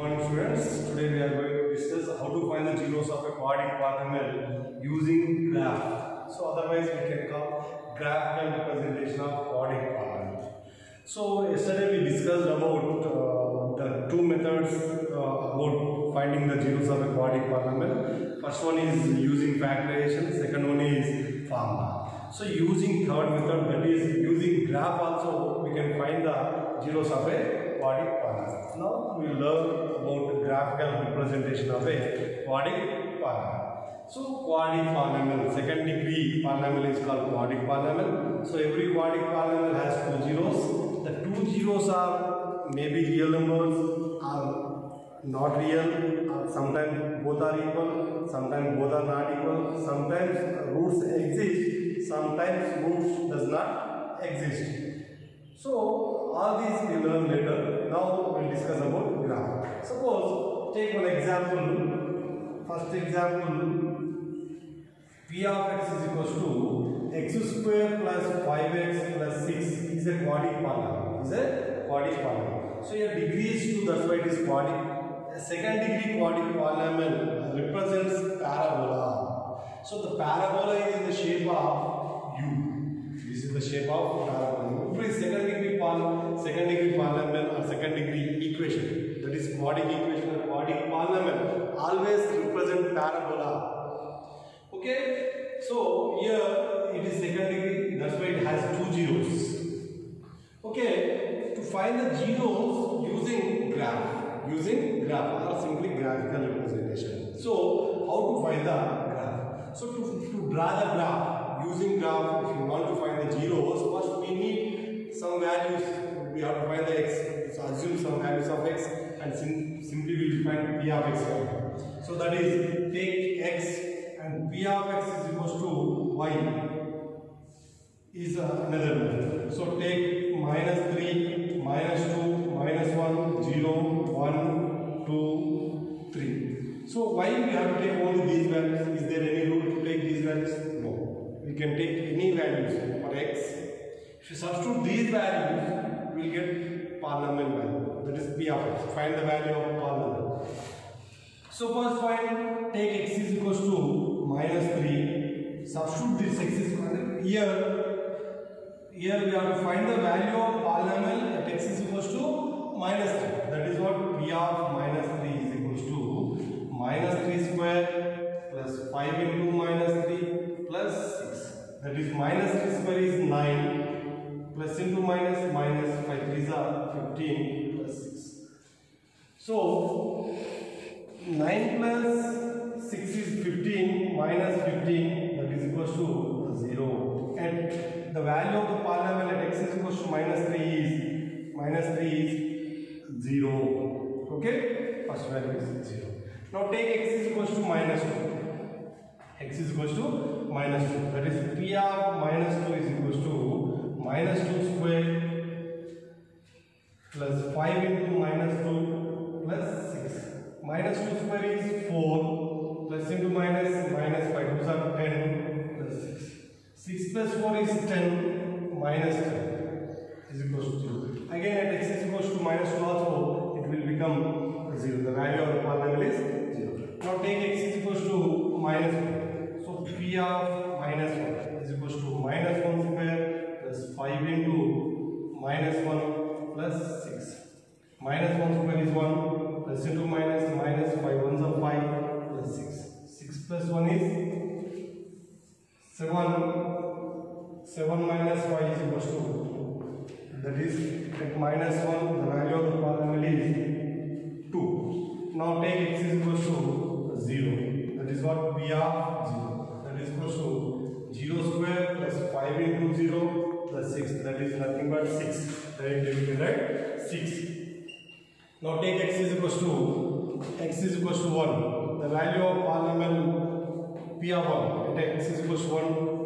morning students. Today we are going to discuss how to find the zeros of a quadratic polynomial using graph. So otherwise we can call graphical representation of quadratic polynomial. So yesterday we discussed about the two methods about finding the zeros of a quadratic polynomial. First one is using factorization, second one is formula. So using third method, that is using graph also, we can find the zeros of a quadratic polynomial. Now we will learn about the graphical representation of a quadratic polynomial. So quadratic polynomial, second degree polynomial is called quadratic polynomial. So every quadratic polynomial has two zeros. The two zeros are maybe real numbers or not real, or sometimes both are equal, sometimes both are not equal, sometimes roots exist, sometimes roots does not exist. So all these we learn later. Now we will discuss about graph. Suppose take one example. First example, p of x is equals to x square plus 5x plus 6 is a quadratic polynomial. Is a quadratic polynomial. So your degree is 2, that's why it is quadratic. A second degree quadratic polynomial represents parabola. So the parabola is in the shape of u. This is the shape of parabola. Every second degree polynomial or second degree equation, that is quadratic equation or quadratic polynomial, always represent parabola. Okay, so here it is second degree, that's why it has two zeros. Okay, to find the zeros using graph or simply graphical representation. So how to find the graph? So to draw the graph, using graph, if you want to find the zeros, first we need some values. We have to find the x. So assume some values of x and simply we will find p of x value. So that is, take x and p of x is equals to y is another method. So take minus 3, minus 2, minus 1, 0, 1, 2, 3. So why we have to take only these values? Is there any rule to take these values? No. We can take any values for x. If you substitute these values, we will get polynomial value. That is p of x. Find the value of polynomial. So first find, take x is equals to minus 3. Substitute this x is here we have to find the value of polynomial at x is equals to minus 3. That is what p of minus 3 is equals to minus 3 square plus 5 into minus 3 plus 6. That is minus 3 square is 9 plus into minus 5 3s are 15 plus 6. So 9 plus 6 is 15 minus 15, that is equals to 0. And the value of the polynomial at x is equals to minus 3 is 0. Okay, first value is 0. Now take x is equals to minus 2. X is equals to minus 2. That is, p of minus 2 is equals to minus 2 square plus 5 into minus 2 plus 6. Minus 2 square is 4 plus into minus 5 2s are 10 plus 6. 6 plus 4 is 10 minus 10 is equals to 0. Again at x is equals to minus 2 also it will become 0. The value of the polynomial is 0. Now take x is equals to minus 1. So p of minus 1 is equals to minus 1 square plus 5 into minus 1 plus 6. Minus 1 square is 1 plus into minus 5 ones are 5 plus 6. 6 plus 1 is 7. 7 minus 5 is equals to, that is at minus 1 the value of the polynomial is 2. Now take x is equals to 0. That is what p of 0. That is equals to 0 square plus 5 into 0 plus 6. That is nothing but 6. Right? 6. Now take x is equals to 1. The value of polynomial p of 1 at x is equals to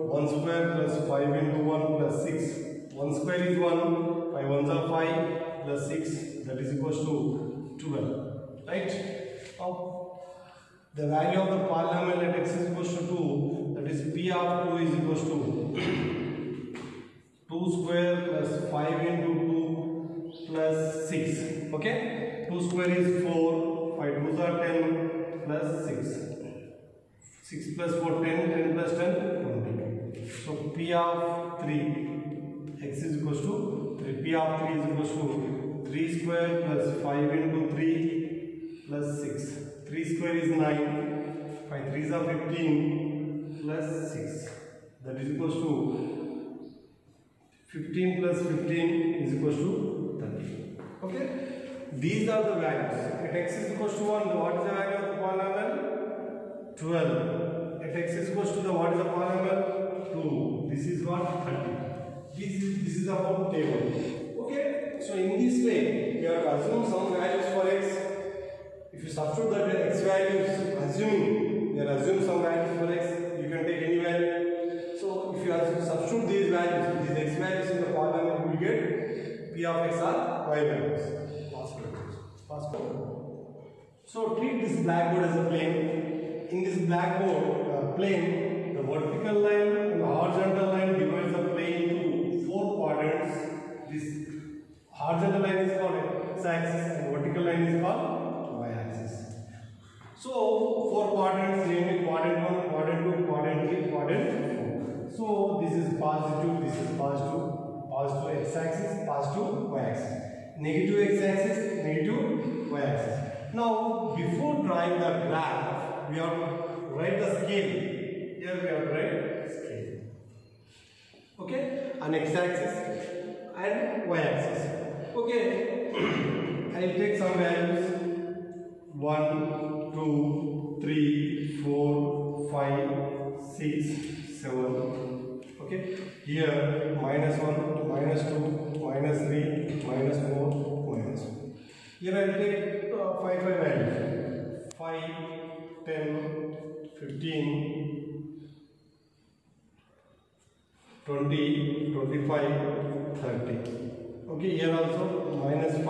1 square plus 5 into 1 plus 6. 1 square is 1, 5 ones are 5 plus 6, that is equals to 12. Right? Now the value of the polynomial at x is equals to 2, that is p of 2 is equals to 2 square plus 5 into 2 plus 6. Okay? 2 2 square is 4, 5 2s are 10 plus 6. 6 plus 4, 10, 10 plus 10, 20. So P of 3, x is equals to 3. P of 3 is equals to 3 square plus 5 into 3 plus 6. 3 square is 9, 5 3s are 15 plus 6. That is equals to 15 plus 15 is equals to 30. Okay? These are the values. At x is equals to 1, what is the value of the polynomial? 12. At x is equals to the what is the polynomial? 2. This is what? 30. This is about table. Okay? So in this way, we have to assume some values for x. If you substitute that x values, assuming we are assume some values for x, you can take any value. So if you substitute these values, these x values in the polynomial, you will get p of x are y values. So treat this blackboard as a plane. In this blackboard plane, the vertical line and the horizontal line divides the plane into 4 quadrants. This horizontal line is called x-axis and vertical line is called y-axis. So 4 quadrants, namely quadrant 1, quadrant 2, quadrant 3, quadrant 4. So this is positive, this is positive x-axis, positive y-axis. Negative x-axis, negative y-axis. Now, before drawing the graph, we have to write the scale. Here we have to write scale. Okay? An x-axis and y-axis. Okay. I will take some values. 1, 2, 3, 4, 5, 6, 7. Okay? Here, minus 1, minus 2, minus 3, minus 4, minus 1. Here I will take 5 values. 5, 10, 15, 20, 25, 30. Okay, here also minus 5,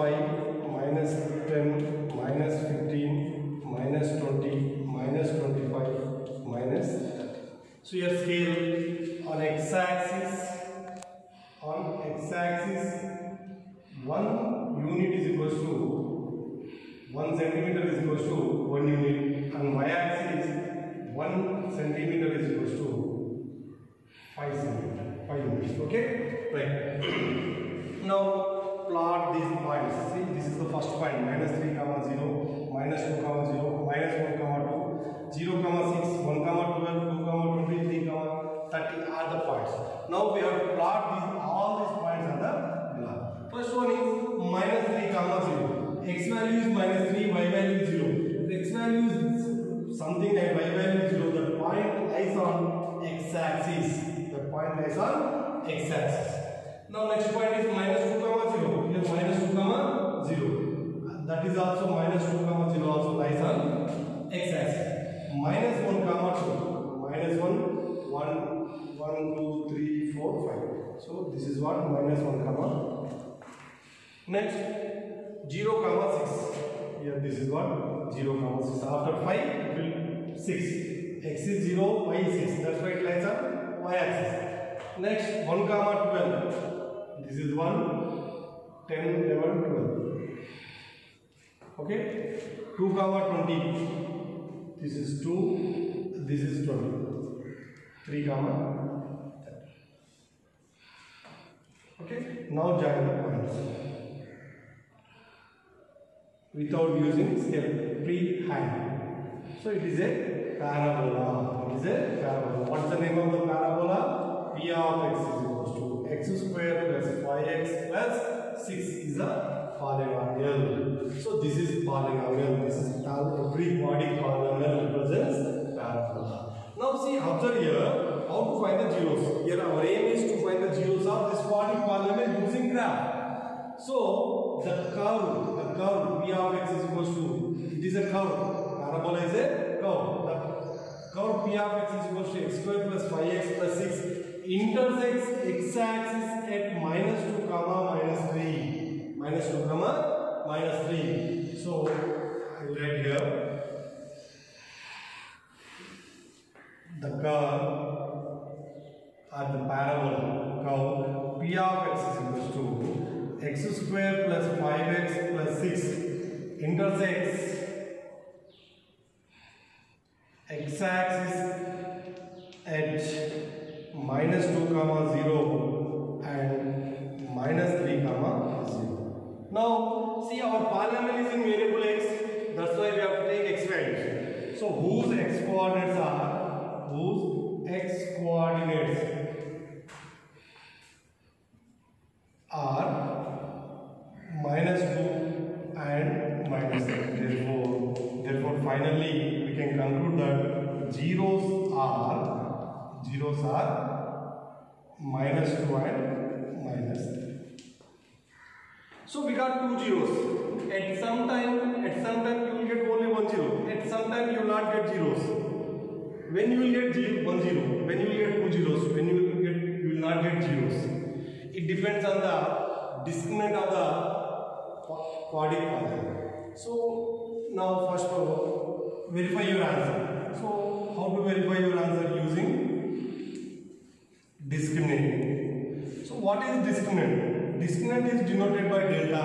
minus 10, minus 15, minus 20, minus 25, minus 30. So your scale on x-axis, 1 unit is equals to 1 centimeter is equals to 1 unit, and y-axis 1 centimeter is equals to 5 centimeter, 5 units. Okay, right. Now plot these points. See, this is the first point, minus 3, 0, minus 2, 0, minus 1, 2, 0, 6, 1, 12, 2, 23, 30 are the points. Now we have to plot all these points on the graph. First one is minus 3, 0. X value is minus 3, y value is 0. If x value is something like y value is 0, the point lies on x-axis. The point lies on x-axis. Now next point is minus 2, 0. Here minus 2, 0. That is also minus 2, 0 also lies on x-axis. Minus 1, 2. Minus 1, 2, 3, 4, 5. So this is what minus 1, next 0, 6. Here this is what 0, 6. After 5 it will 6. X is 0, y is 6. That's why it lies on y-axis. Next 1, 12. This is 1, 10, 11, 12. Okay. 2, 20. This is 2. This is 20. 3, 30. Okay. Now join the points without using scale, free-hand. So it is a parabola. It is a parabola. What is the name of the parabola? P of x is equals to x square plus 5x plus 6 is a polynomial. So this is polynomial. This is every quadratic polynomial represents parabola. Now see, observe here how to find the zeros. Here our aim is to find the zeros of this quadratic polynomial using graph. So the curve P of x is equals to, it is a curve. Parabola is a curve. The curve P of x is equals to x square plus 5x plus 6 intersects x-axis at minus 2, minus 3. Minus 2, minus 3. So I will write here the curve or the parabola curve P of x is equals to x square plus 5x plus 6 intersects x-axis at -2, 0 and -3, 0. Now see, our polynomial is in variable x, that's why we have to take x values. So whose x coordinates are -2 and -3. Therefore finally we can conclude that zeros are -2 and -3. So we got two zeros. At some time you will get only one zero. At some time you will not get zeros. When you will get one zero, when you will get two zeros, when you will not get zeros. It depends on the discriminant of the quadratic polynomial. So now first verify your answer. So how to verify your answer? Using discriminant. So what is discriminant? Discriminant is denoted by delta.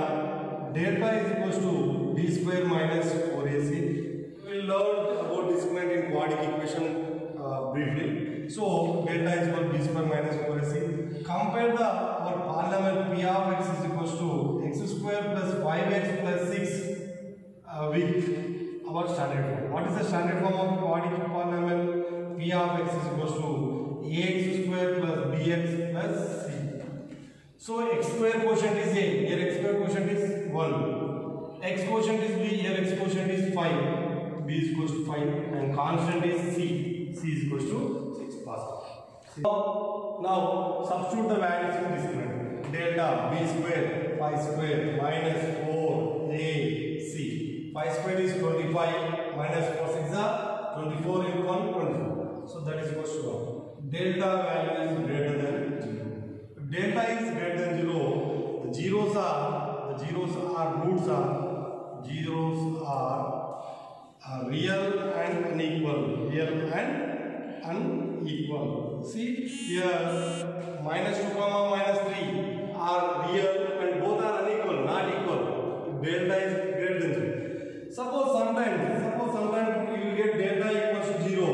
Delta is equals to b square minus 4ac. We will learn about discriminant in quadratic equation briefly. So delta is equal to b square minus 4ac. Compare our polynomial p of x is equals to x square plus 5x plus 6 with our standard form. What is the standard form of quadratic polynomial? P of x is equals to ax square plus bx plus c. So x square quotient is a, here x square quotient is 1, x quotient is b, here x quotient is 5, b is equals to 5 and constant is c, c is equals to 6 positive. Now substitute the values in discriminant. Delta b square 5 square minus 4ac. 5 square is 25 minus 4 6 are 24 into 1 24. So that is equals to 1. Delta value is greater than 0. If delta is greater than 0, the zeros are roots are real and unequal. Real and unequal. See here -2, -3 are real and both are unequal, not equal. If delta is greater than 0. Suppose sometimes you will get delta equals to 0.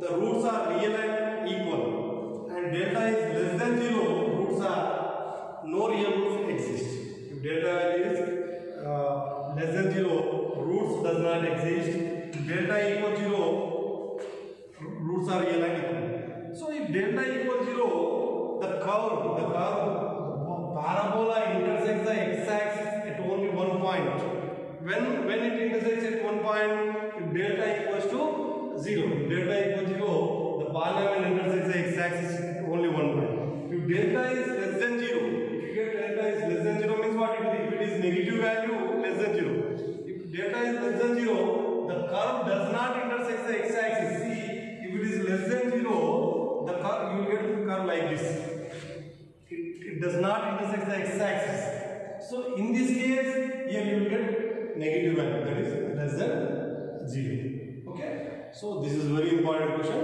The roots are real and equal, and delta is less than 0. Roots are no real roots exist. If delta value is less than 0, roots does not exist. If delta equals 0, roots are real and equal. So if delta equals 0, the parabola intersects the x-axis at only one point. When it intersects at one point, if delta equals to 0, the polynomial intersects the x-axis at only one point. If delta is less than 0, if you get delta is less than 0 means what? If it is negative value, less than 0. If delta is less than 0, the curve does not intersect the x-axis. See, if it is less than 0, the curve, you will get the curve like this. It does not intersect the x-axis. So in this case, here you will get negative value, that is less than 0. Okay, so this is very important question.